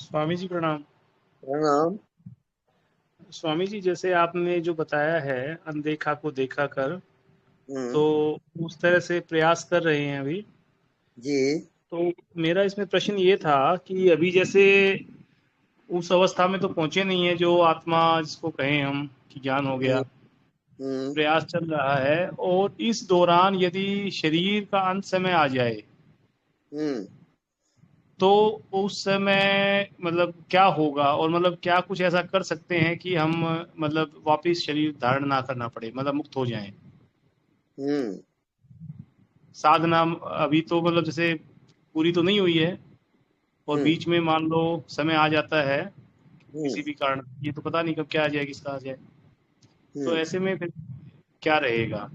स्वामी जी प्रणाम। प्रणाम। स्वामी जी, जैसे आपने जो बताया है अनदेखा को देखा कर, तो हम्म। उस तरह से प्रयास कर रहे हैं अभी। जी। तो मेरा इसमें प्रश्न ये था कि अभी जैसे उस अवस्था में तो पहुंचे नहीं है जो आत्मा जिसको कहें हम कि ज्ञान हो हम्म। गया, हम्म। प्रयास चल रहा है। और इस दौरान यदि शरीर का अंत समय आ जाए हम्म। तो उस समय मतलब क्या होगा, और मतलब क्या कुछ ऐसा कर सकते हैं कि हम मतलब वापस शरीर धारण ना करना पड़े, मतलब मुक्त हो जाएं। हम्म। साधना अभी तो मतलब जैसे पूरी तो नहीं हुई है, और हम्म। बीच में मान लो समय आ जाता है हम्म। किसी भी कारण, ये तो पता नहीं कब क्या आ जाए, किसका आ जाए। तो हम्म। ऐसे में फिर क्या रहेगा?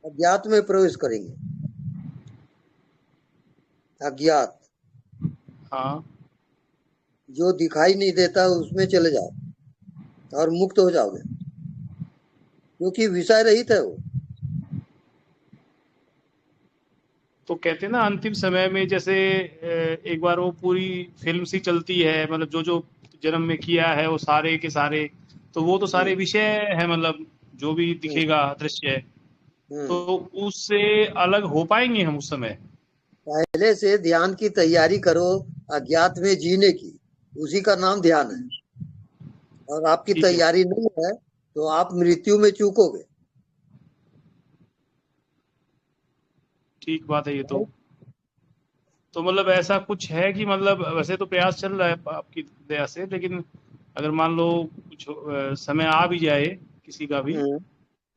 अज्ञात में प्रवेश करेंगे। अज्ञात हाँ। जो दिखाई नहीं देता उसमें चले जाओ और मुक्त हो जाओगे, क्योंकि विषय रहित है वो। तो कहते हैं ना अंतिम समय में जैसे एक बार वो पूरी फिल्म सी चलती है, मतलब जो जो जन्म में किया है वो सारे के सारे, तो वो तो हम्म। सारे विषय है, मतलब जो भी हम्म। दिखेगा दृश्य, तो हम्म। उससे अलग हो पाएंगे हम उस समय? पहले से ध्यान की तैयारी करो, अज्ञात में जीने की। उसी का नाम ध्यान है। और आपकी ठीक है। तैयारी नहीं है तो आप मृत्यु में चूकोगे। ठीक बात है ये तो मतलब ऐसा कुछ है कि मतलब वैसे तो प्रयास चल रहा है आपकी दया से, लेकिन अगर मान लो कुछ समय आ भी जाए किसी का भी, हम्म।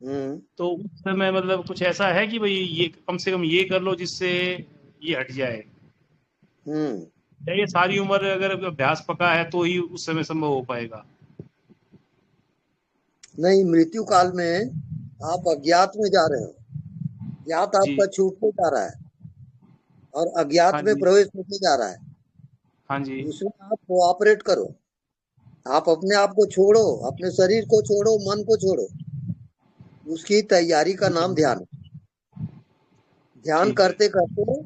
हम्म। तो उस समय मतलब कुछ ऐसा है कि भाई ये कम से कम ये कर लो जिससे ये हट जाए, हम्म। या ये सारी उम्र अगर अभ्यास पका है तो ही उस समय संभव हो पाएगा? नहीं, मृत्यु काल में आप अज्ञात में जा रहे हो। ज्ञात जी। आपका छूटते जा रहा है और अज्ञात हाँ में जी। प्रवेश होते जा रहा है। हाँ जी। उसमें आप कोऑपरेट करो। आप अपने आप को छोड़ो, अपने शरीर को छोड़ो, मन को छोड़ो। उसकी तैयारी का ठीक नाम है। ध्यान है। ध्यान ठीक है। करते करते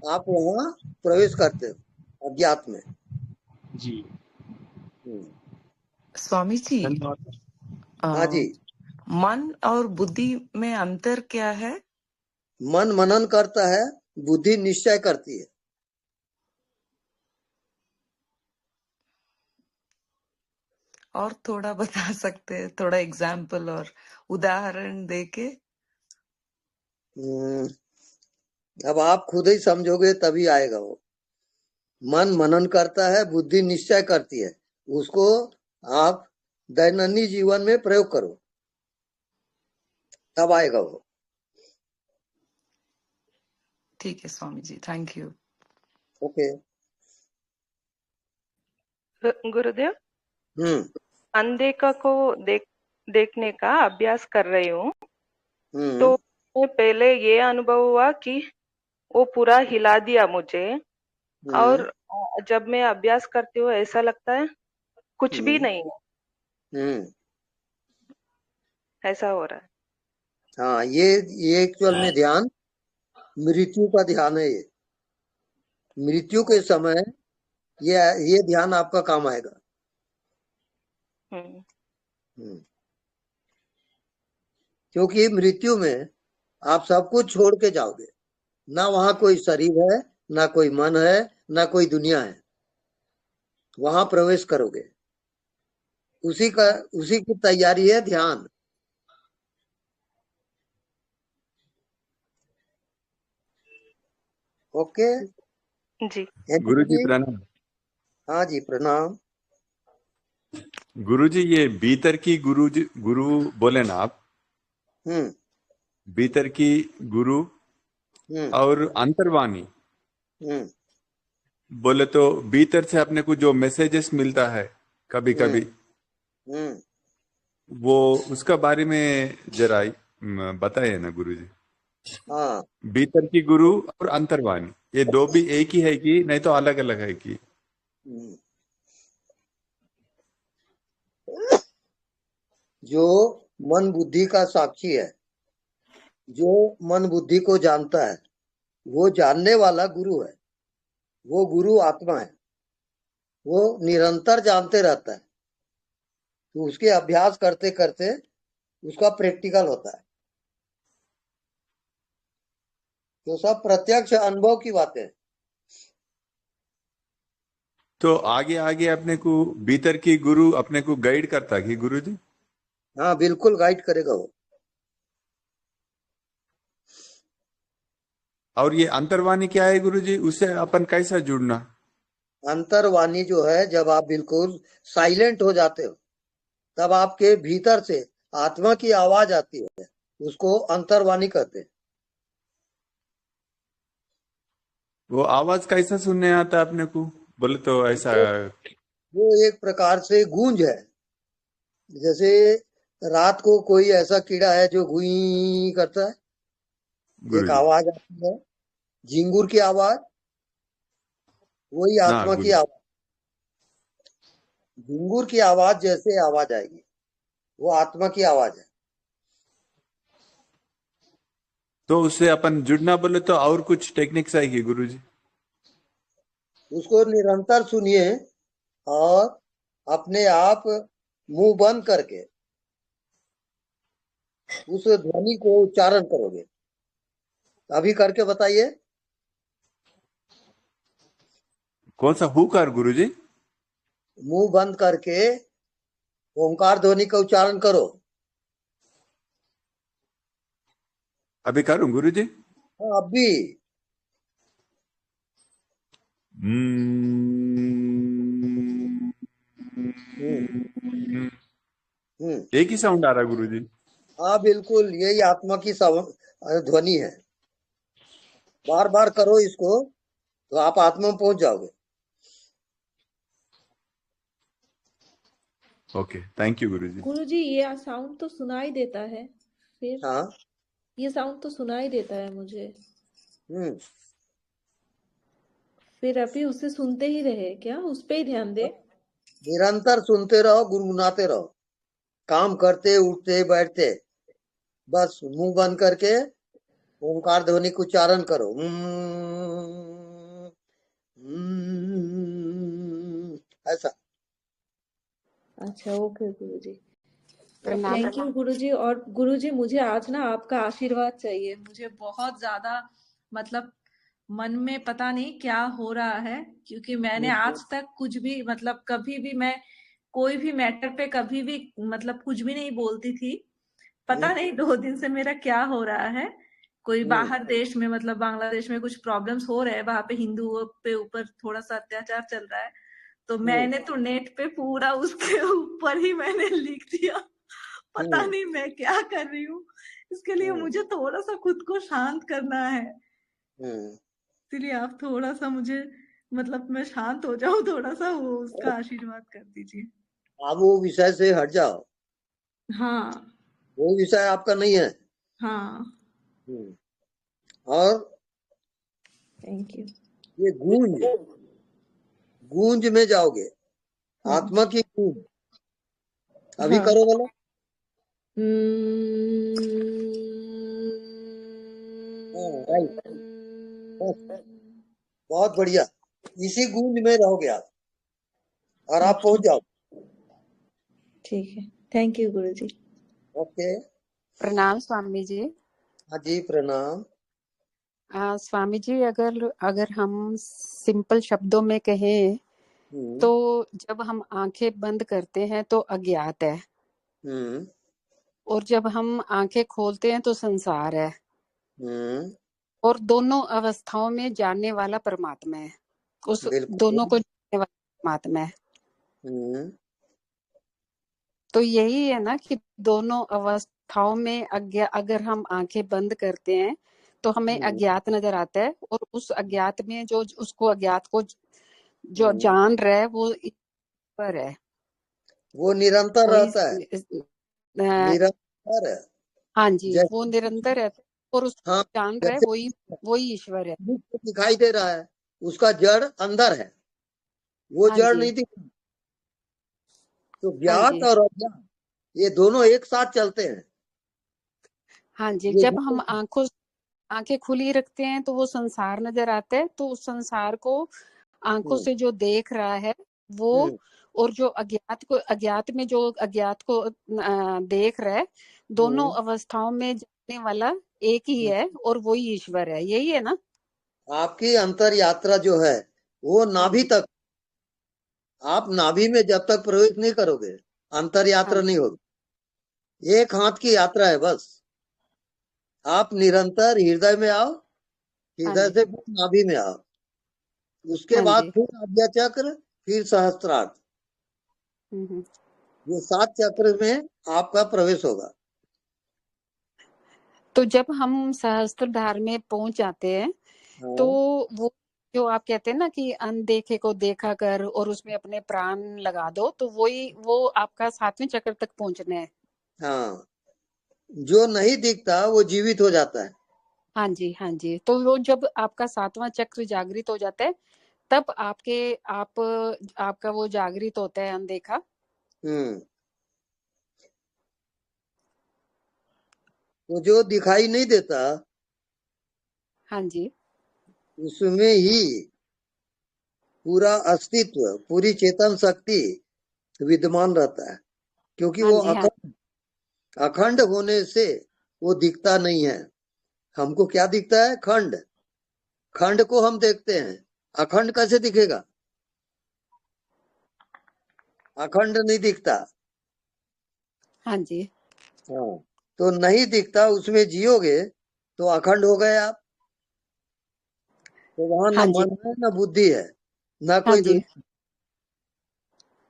आप वहां प्रवेश करते हो अज्ञात में। जी। हम्म। स्वामी जी, धन्यवाद। अ, हाँ जी। मन और बुद्धि में अंतर क्या है? मन मनन करता है, बुद्धि निश्चय करती है। और थोड़ा बता सकते हैं, थोड़ा एग्जाम्पल और उदाहरण देके? हम्म, अब आप खुद ही समझोगे तभी आएगा वो। मन मनन करता है, बुद्धि निश्चय करती है। उसको आप दैनंदिन जीवन में प्रयोग करो, तब आएगा वो। ठीक है Swami ji, thank you. Okay. गुरुदेव, हम्म। अनदेखा को देखने का अभ्यास कर रही हूँ। तो हम्म। मुझे पहले ये अनुभव हुआ कि वो पूरा हिला दिया मुझे। और हम्म। जब मैं अभ्यास करती हूँ ऐसा लगता है कुछ भी हम्म। नहीं है, हम्म। ऐसा हो रहा है। हाँ, ये एक्चुअल में ध्यान मृत्यु का ध्यान है। ये मृत्यु के समय ये ये ध्यान आपका काम आएगा। हम्म। हम्म। क्योंकि मृत्यु में आप सब कुछ छोड़ के जाओगे। ना वहां कोई शरीर है, ना कोई मन है, ना कोई दुनिया है। वहां प्रवेश करोगे। उसी का उसी की तैयारी है ध्यान। ओके। जी। हेमंत गुरु जी जी। प्रणाम। हाँ जी, प्रणाम। गुरु जी, ये भीतर की गुरु जी, गुरु बोले ना आप? हम्म। भीतर की गुरु हम्म। और अंतर्वाणी हम्म। बोले तो भीतर से अपने को जो मैसेजेस मिलता है कभी हम्म। कभी, हम्म। वो उसका बारे में जरा बताइए ना गुरु जी। हाँ। भीतर की गुरु और अंतर्वाणी, ये दो भी एक ही है कि नहीं, तो अलग अलग है कि? हम्म। जो मन बुद्धि का साक्षी है, जो मन बुद्धि को जानता है, वो जानने वाला गुरु है। वो गुरु आत्मा है। वो निरंतर जानते रहता है। तो उसके अभ्यास करते करते उसका प्रैक्टिकल होता है। तो सब प्रत्यक्ष अनुभव की बातें हैं। तो आगे आगे अपने को भीतर की गुरु अपने को गाइड करता कि गुरु जी। हाँ, बिल्कुल गाइड करेगा वो। और ये अंतर्वाणी क्या है गुरु जी, उससे अपन कैसा जुड़ना? अंतर्वाणी जो है, जब आप बिल्कुल साइलेंट हो जाते हो तब आपके भीतर से आत्मा की आवाज आती है, उसको अंतर्वाणी कहते हैं। वो आवाज कैसा सुनने आता है अपने को, बोले तो ऐसा? वो एक प्रकार से गूंज है। जैसे रात को कोई ऐसा कीड़ा है जो गुई करता है, गुरु एक जी। आवाज आती है, झिंगुर की आवाज, वही हाँ आत्मा की गुरु। आवाज। झिंगुर की आवाज जैसे आवाज आएगी, वो आत्मा की आवाज है। तो उससे अपन जुड़ना बोले तो और कुछ टेक्निक्स आएगी गुरु जी? उसको निरंतर सुनिए और अपने आप मुंह बंद करके उस ध्वनि को उच्चारण करोगे। अभी करके बताइए। कौन सा हुकार गुरु जी? मुंह बंद करके ओंकार ध्वनि का उच्चारण करो। अभी करूं गुरु जी? हाँ, अब भी। हम्म हम्म एक ही साउंड आ रहा गुरु जी? हाँ, बिल्कुल यही आत्मा की ध्वनि है। बार बार करो इसको तो आप आत्मा में पहुंच जाओगे। ओके, थैंक यू गुरु जी। गुरुजी ये साउंड तो सुनाई देता है, फिर हाँ। ये साउंड तो सुनाई देता है मुझे, हम्म फिर अभी उसे सुनते ही रहे क्या, उस पे ही ध्यान दे? निरंतर सुनते रहो, गुनगुनाते रहो, काम करते उठते बैठते। बस मुंह बंद करके ओंकार ध्वनि का उच्चारण करो। ऐसा। अच्छा, ओके गुरुजी। प्रणाम। थैंक यू गुरुजी। और गुरुजी मुझे आज ना आपका आशीर्वाद चाहिए, मुझे बहुत ज्यादा मतलब मन में पता नहीं क्या हो रहा है, क्योंकि मैंने आज तक कुछ भी मतलब कभी भी मैं कोई भी मैटर पे कभी भी मतलब कुछ भी नहीं बोलती थी। पता नहीं 2 दिन से मेरा क्या हो रहा है। कोई बाहर देश में मतलब बांग्लादेश में कुछ प्रॉब्लम्स हो रहे हैं, वहां पे हिंदुओं पे ऊपर थोड़ा सा अत्याचार चल रहा है। तो मैंने तो नेट पे पूरा उसके ऊपर ही मैंने लिख दिया। पता नहीं मैं क्या कर रही हूँ। इसके लिए मुझे थोड़ा सा खुद को शांत करना है, इसलिए आप थोड़ा सा मुझे मतलब मैं शांत हो जाऊं, थोड़ा सा वो उसका आशीर्वाद कर दीजिए। आप वो विषय से हट जाओ। हाँ वो विषय आपका नहीं है। हाँ, और थैंक यू। ये गूंज में जाओगे, आत्मा की गूंज। अभी हाँ। करो बोलो। राइट, बहुत बढ़िया। इसी गूंज में रहोगे आप और आप पहुंच जाओ। ठीक है, थैंक यू गुरुजी। ओके। प्रणाम स्वामी जी। हाँ जी, प्रणाम। स्वामी जी, अगर अगर हम सिंपल शब्दों में कहें तो जब हम आंखें बंद करते हैं तो अज्ञात है, और जब हम आंखें खोलते हैं तो संसार है, और दोनों अवस्थाओं में जानने वाला परमात्मा है, उस दोनों को जानने वाला परमात्मा है। तो यही है ना कि दोनों अवस्थाओं में अगर हम आंखें बंद करते हैं तो हमें अज्ञात नजर आता है, और उस अज्ञात में जो उसको अज्ञात को जो जान रहा है वो ईश्वर है। वो निरंतर रहता है। निरंतर है। हाँ जी, वो निरंतर है और उसको जान रहा है, वही ईश्वर है। दिखाई दे रहा है, उसका जड़ अंदर है, वो जड़ नहीं दिख। तो ज्ञात और अज्ञात ये दोनों एक साथ चलते हैं। हाँ जी, जब हम आंखें खुली रखते हैं तो वो संसार नजर आता है, तो उस संसार को आंखों से जो देख रहा है वो, और जो अज्ञात में जो अज्ञात को देख रहा है, दोनों अवस्थाओं में जाने वाला एक ही है और वही ईश्वर है, यही है ना? आपकी अंतर यात्रा जो है वो नाभि तक, आप नाभि में जब तक प्रवेश नहीं करोगे अंतर यात्रा नहीं होगी। एक हाथ की यात्रा है बस। आप निरंतर हृदय में आओ, हृदय से फिर नाभि में आओ, उसके बाद फिर आज्ञा चक्र, फिर सहस्त्रार्थ, ये 7 चक्र में आपका प्रवेश होगा। तो जब हम सहस्त्रधार में पहुंच जाते हैं तो वो जो आप कहते हैं ना कि अनदेखे को देखा कर और उसमें अपने प्राण लगा दो, तो वो आपका 7वें चक्र तक पहुंचना है। हाँ, जो नहीं दिखता वो जीवित हो जाता है। हाँ जी, हाँ जी। तो वो जब आपका 7वां चक्र जागृत हो जाता है तब आपका वो जागृत होता है अनदेखा। तो जो दिखाई नहीं देता, हाँ जी, उसमें ही पूरा अस्तित्व, पूरी चेतन शक्ति विद्यमान रहता है, क्योंकि हाँ वो जी, हाँ। अखंड होने से वो दिखता नहीं है। हमको क्या दिखता है? खंड। खंड को हम देखते हैं, अखंड कैसे दिखेगा? अखंड नहीं दिखता। हाँ जी, हाँ, तो नहीं दिखता, उसमें जियोगे तो अखंड हो गए आप। तो वहां हाँ न जी, मन है न बुद्धि है, न हाँ कोई जी, दुनिया।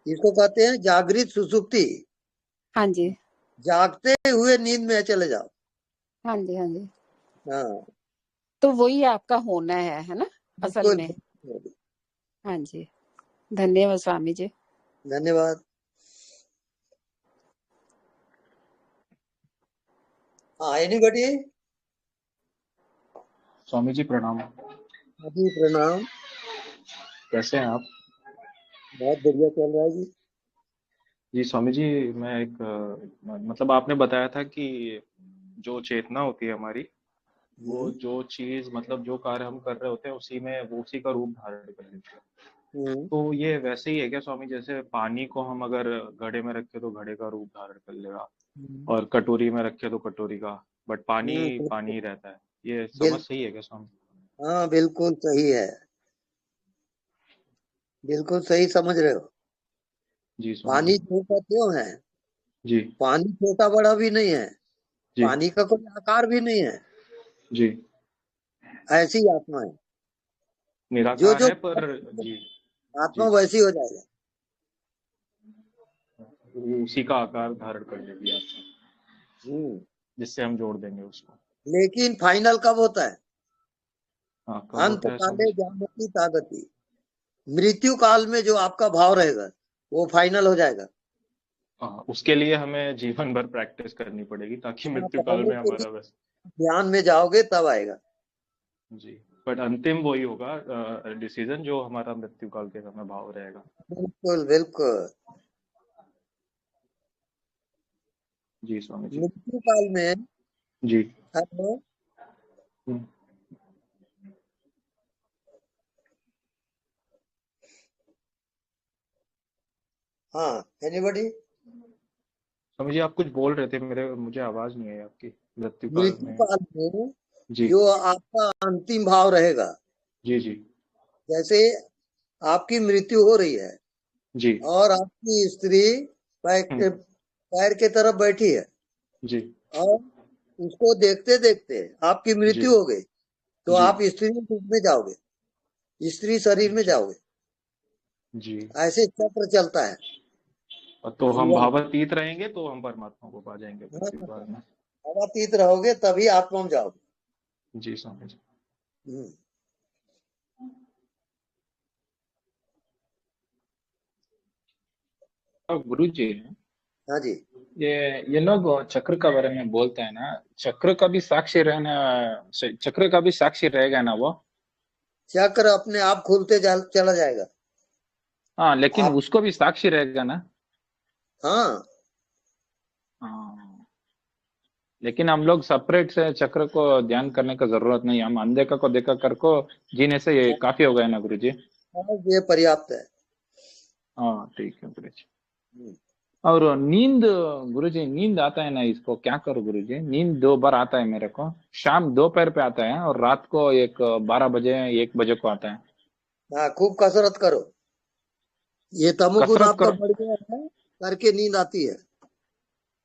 इसको कहते हैं जागृत सुसुप्ति। हाँ जी, जागते हुए नींद में चले जाओ। हाँ जी, हाँ जी। हाँ, तो वही आपका होना है ना, असल में। बिल्कुल। हाँ जी, धन्यवाद स्वामी जी। धन्यवाद। हाँ, एनीबॉडी? स्वामी जी प्रणाम। जी प्रणाम। कैसे हैं आप? बहुत बढ़िया चल रहा है जी। जी स्वामी जी, मैं मतलब आपने बताया था कि जो चेतना होती है हमारी, वो जो चीज मतलब जो कार्य हम कर रहे होते हैं उसी में वो उसी का रूप धारण कर लेती है। तो ये वैसे ही है क्या स्वामी? जैसे पानी को हम अगर घड़े में रखे तो घड़े का रूप धारण कर लेगा, और कटोरी में रखे तो कटोरी का, बट पानी पानी ही रहता है। ये समझ सही है क्या स्वामी? हाँ, बिल्कुल सही है, बिल्कुल सही समझ रहे हो। जी स्वामी पानी जी। छोटा क्यों है? जी पानी छोटा बड़ा भी नहीं है, जी पानी का कोई आकार भी नहीं है। जी। ऐसी आत्मा है, जो निराकार जो है पर। जी आत्मा जी, वैसी हो जाएगा। वो उसी का आकार धारण कर लेगी आत्मा, जिससे हम जोड़ देंगे उसको। लेकिन फाइनल कब होता है? हाँ, कब अंत होता है स्वामी काले जी? जानती तागति, मृत्यु काल में जो आपका भाव रहेगा वो फाइनल हो जाएगा। हाँ, उसके लिए हमें जीवन भर प्रैक्टिस करनी पड़ेगी ताकि मृत्यु काल में हमारा बस। ध्यान में जाओगे तब आएगा। जी, बट अंतिम वही होगा डिसीजन जो हमारा मृत्यु काल के समय भाव रहेगा। बिल्कुल बिल्कुल। जी स्वामी जी। मृत्यु काल में जी। हेलो, हाँ, एनीबॉडी? स्वामी जी, आप कुछ बोल रहे थे, मुझे आवाज नहीं आई आपकी। मृत्यु काल मृत्यु में। काल में जी जो आपका अंतिम भाव रहेगा, जी जी जैसे आपकी मृत्यु हो रही है जी और आपकी स्त्री पैर के तरफ बैठी है, जी और उसको देखते देखते आपकी जी मृत्यु हो गई, तो जी आप स्त्री रूप में जाओगे, स्त्री शरीर में जी जाओगे। जी। ऐसे चक्र चलता है। तो हम जीवन भावातीत रहेंगे तो हम परमात्मा को पा जाएंगे मृत्यु काल में। अतीत रहोगे तभी आत्मा में जाओगे। जी स्वामी जी। गुरु जी, हाँ जी। ये लोग चक्र का बारे में बोलते हैं ना, चक्र का भी साक्षी रहना, चक्र का भी साक्षी रहेगा ना वो? चक्र अपने आप खुलते चला जाएगा। हाँ, लेकिन आप, उसको भी साक्षी रहेगा ना? हाँ, हाँ, लेकिन हम लोग सेपरेट से चक्र को ध्यान करने का जरूरत नहीं, हम अनदेखा को देखा कर को जीने से ये काफी हो गया ना गुरु जी? ये पर्याप्त है। हाँ ठीक है गुरुजी। हम्म। और नींद गुरुजी, नींद आता है ना, इसको क्या करो गुरुजी? नींद 2 बार आता है मेरे को, शाम दोपहर पे आता है और रात को 12 बजे 1 बजे को आता है। हाँ, खूब कसरत करो। ये तमोगुण कसरत आपका करो। बढ़ गया है, करके नींद आती है।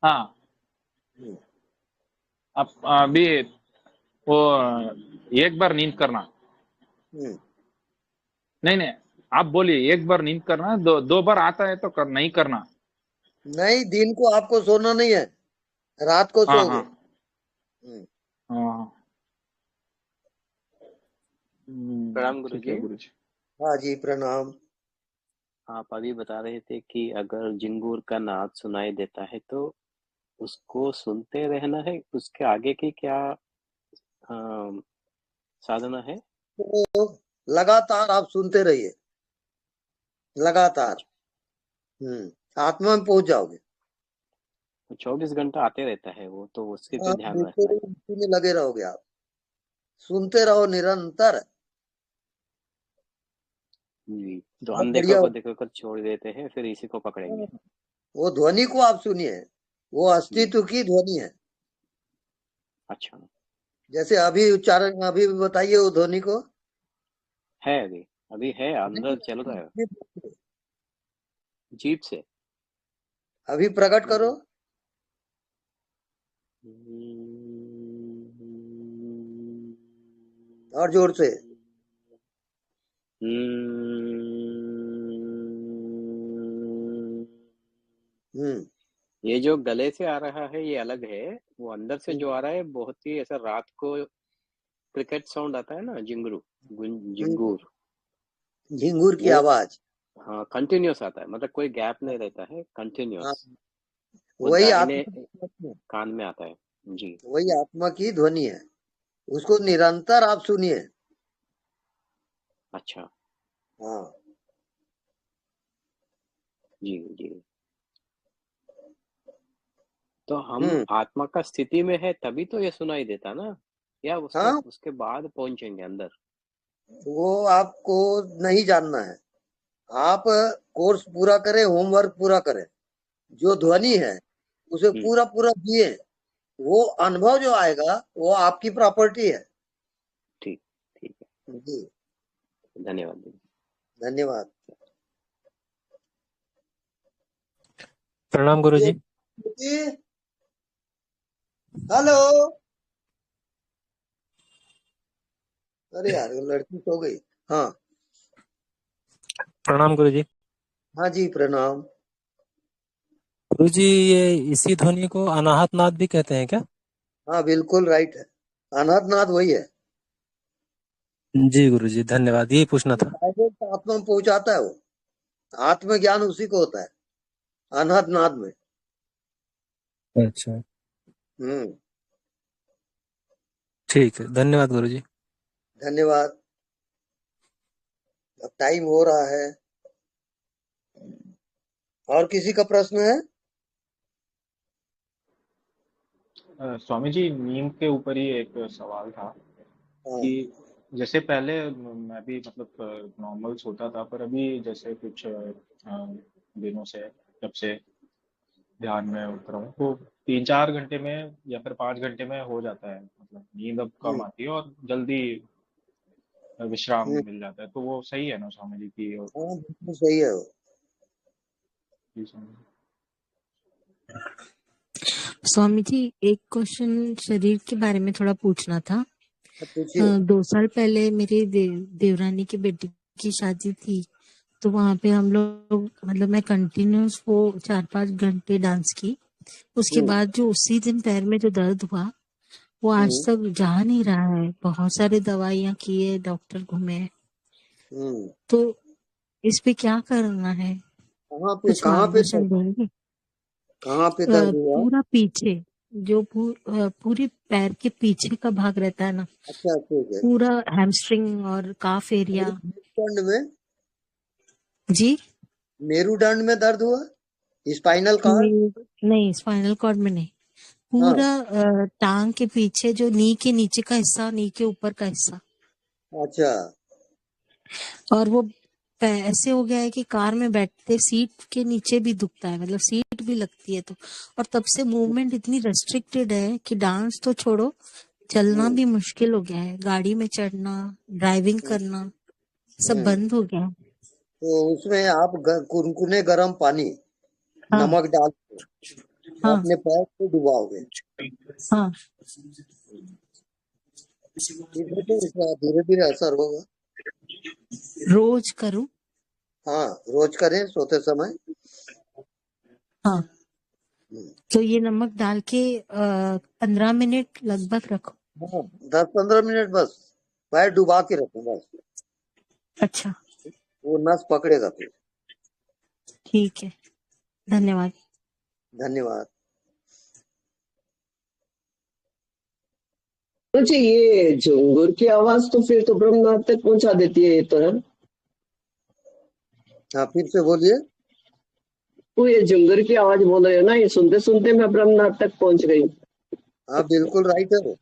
हाँ हम्म। अब अभी वो 1 बार नींद करना, हम्म। नहीं नहीं आप बोलिए, 1 बार नींद करना, 2 बार आता है तो नहीं करना। नहीं, दिन को आपको सोना नहीं है, रात को हाँ सोओगे। हाँ हम्म। हाँ। प्रणाम ठीक है गुरुजी। गुरुजी। हाँ जी, प्रणाम। आप अभी बता रहे थे कि अगर झिंगुर का नाद सुनाई देता है तो उसको सुनते रहना है, उसके आगे की क्या साधना है? तो लगातार आप सुनते रहिए, लगातार। आत्मा में पहुंच जाओगे। 24 घंटा आते रहता है वो, तो उसके पे हाँ, ध्यान रखना बिल्कुल है। उसी में लगे रहोगे आप, सुनते रहो निरंतर। जी, जो बहुत अनदेखो बढ़िया को हो। देखो कर छोड़ देते हैं, फिर इसी को पकड़ेंगे। वो ध्वनि को आप सुनिए, वो अस्तित्व की ध्वनि है। अच्छा, जैसे अभी उच्चारण अभी बताइए वो ध्वनि को। है अभी अभी है, अंदर चल रहा है जीप से। अभी प्रकट करो। और जोर से। ये जो गले से आ रहा है ये अलग है, वो अंदर से जो आ रहा है बहुत ही ऐसा रात को क्रिकेट साउंड आता है ना, झिंगुर। झिंगुर की वो आवाज। हाँ कंटिन्यूस आता है, मतलब कोई गैप नहीं रहता है, कंटिन्यूस। वो वही दाहिने आत्मा, कान में आता है। जी, वही आत्मा की ध्वनि है, उसको निरंतर आप सुनिए। अच्छा। हाँ जी जी। तो हम आत्मा का स्थिति में है तभी तो ये सुनाई देता ना, या हाँ, उसके बाद पहुंचेंगे अंदर? वो आपको नहीं जानना है। आप कोर्स पूरा करें, होमवर्क पूरा करें, जो ध्वनि है उसे पूरा पूरा दिए, वो अनुभव जो आएगा वो आपकी प्रॉपर्टी है। ठीक ठीक है जी, धन्यवाद। धन्यवाद। प्रणाम गुरुजी। हेलो। अरे यार, वो लड़की सो गई। हाँ प्रणाम गुरुजी। हाँ जी, प्रणाम। गुरुजी, ये इसी ध्वनि को अनाहत नाद भी कहते हैं क्या? हाँ, बिल्कुल राइट है, अनाहत नाद वही है। जी गुरुजी, धन्यवाद, यही पूछना था। डायरेक्ट आत्मा में पहुंचाता है वो, आत्मज्ञान उसी को होता है, अनाहत नाद में। अच्छा, हम्म। ठीक है, धन्यवाद गुरुजी। धन्यवाद। अब टाइम हो रहा है, और किसी का प्रश्न है? स्वामी जी, नींद के ऊपर ही एक सवाल था कि जैसे पहले मैं भी मतलब नॉर्मल सोता था, पर अभी जैसे कुछ दिनों से जब से ध्यान में उतरा हूँ तो 3-4 घंटे में या फिर 5 घंटे में हो जाता है, मतलब नींद अब कम आती है और जल्दी विश्राम मिल जाता है। तो वो सही है ना स्वामी जी की? हाँ, बिल्कुल सही है वो। स्वामी जी, एक क्वेश्चन शरीर के बारे में थोड़ा पूछना था। 2 साल पहले मेरी देवरानी की बेटी की शादी थी, तो वहां पे हम लोग मतलब मैं कंटिन्यूस वो 4-5 घंटे डांस की। उसके बाद जो उसी दिन पैर में जो दर्द हुआ वो आज तक जा नहीं रहा है। बहुत सारे दवाइयां किए, डॉक्टर घूमे, तो इस पे क्या करना है? कुछ मार्गदर्शन देंगे? कहाँ पे दर्द हुआ? पूरा पीछे, जो पूरी पैर के पीछे का भाग रहता है ना, अच्छा, ठीक है। पूरा हैमस्ट्रिंग और काफ एरिया। मेरुदंड में? जी, मेरुदंड में दर्द हुआ? Spinal cord? नहीं, स्पाइनल कॉर्ड में नहीं, पूरा टांग के पीछे, जो नी के नीचे का हिस्सा, नी के ऊपर का हिस्सा। अच्छा। और वो ऐसे हो गया है कि कार में बैठते सीट के नीचे भी दुखता है, मतलब सीट भी लगती है तो। और तब से मूवमेंट इतनी रेस्ट्रिक्टेड है कि डांस तो छोड़ो, चलना भी मुश्किल हो गया है, गाड़ी में चढ़ना, ड्राइविंग करना सब बंद हो गया है। तो उसमें आप कुनकुने गर्म पानी हाँ नमक डाल के हाँ अपने पैर को डुबाओगे। हाँ इसका धीरे धीरे असर होगा। रोज करूं? हाँ, रोज करें सोते समय। हाँ, तो ये नमक डाल के 15 मिनट लगभग रखो। हाँ, 10-15 मिनट बस पैर डुबा के रखो बस। अच्छा वो नस पकड़ेगा फिर। ठीक है, धन्यवाद। धन्यवाद। मुझे ये झुंगुर की आवाज तो फिर तो ब्रह्मनाथ तक पहुंचा देती है ये तो है। हाँ, फिर से बोलिए। तो ये झुंगर की आवाज बोल रहे हो ना, ये सुनते सुनते मैं ब्रह्मनाथ तक पहुंच गई। हाँ, बिल्कुल राइट है वो।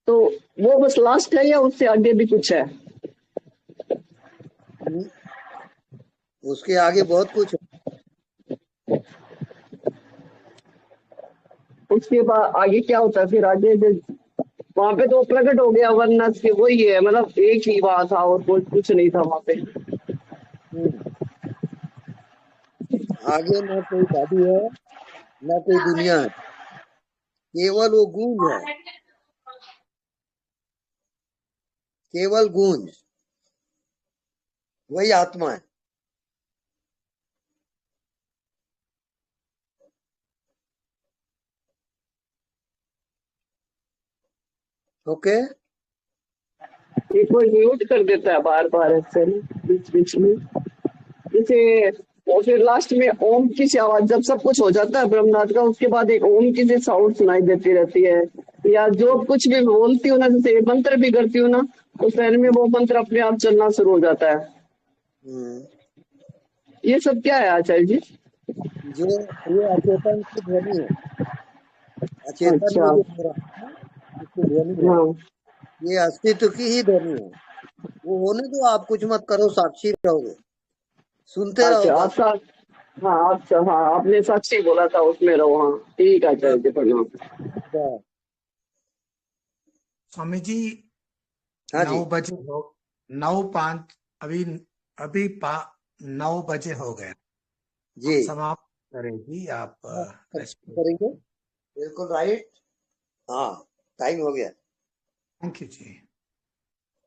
तो वो बस लास्ट है या उससे आगे भी कुछ है? उसके आगे बहुत कुछ है। उसके बाद आगे क्या होता है फिर आगे? वहां पे तो प्रकट हो गया वरना से वही है, मतलब एक ही बात था और कुछ नहीं था वहां पे। आगे ना कोई दादी है ना कोई दुनिया है, केवल वो गूंज है, केवल गूंज, वही आत्मा है। ओके। ये कोई म्यूट कर देता है बार बार ऐसे बीच बीच में जैसे। और फिर लास्ट में ओम की सी आवाज, जब सब कुछ हो जाता है ब्रह्मनाथ का, उसके बाद एक ओम की सी साउंड सुनाई देती रहती है। या जो कुछ भी बोलती हूँ ना, जैसे मंत्र भी करती हूँ ना, तो शहर में वो मंत्र अपने आप चलना शुरू हो जाता है। ये सब क्या है आचार्य जी? जो ये अचेतन की ध्वनि है, अचेतन में जो हो रहा है उसकी ध्वनि है, ये अस्तित्व की ही ध्वनि है। वो होने दो, आप कुछ मत करो, साक्षी रहोगे, सुनते रहो बस। अच्छा हाँ, आपने साक्षी बोला था, उसमें रहो। हाँ ठीक है आचार्य जी, प्रणाम। स्वामी जी, हाँ 9 बजे हो, 9:05 अभी अभी 9 बजे हो गए जी। समाप्त करेगी आप? करेंगे, बिल्कुल राइट। हाँ, टाइम हो गया। Thank you ji.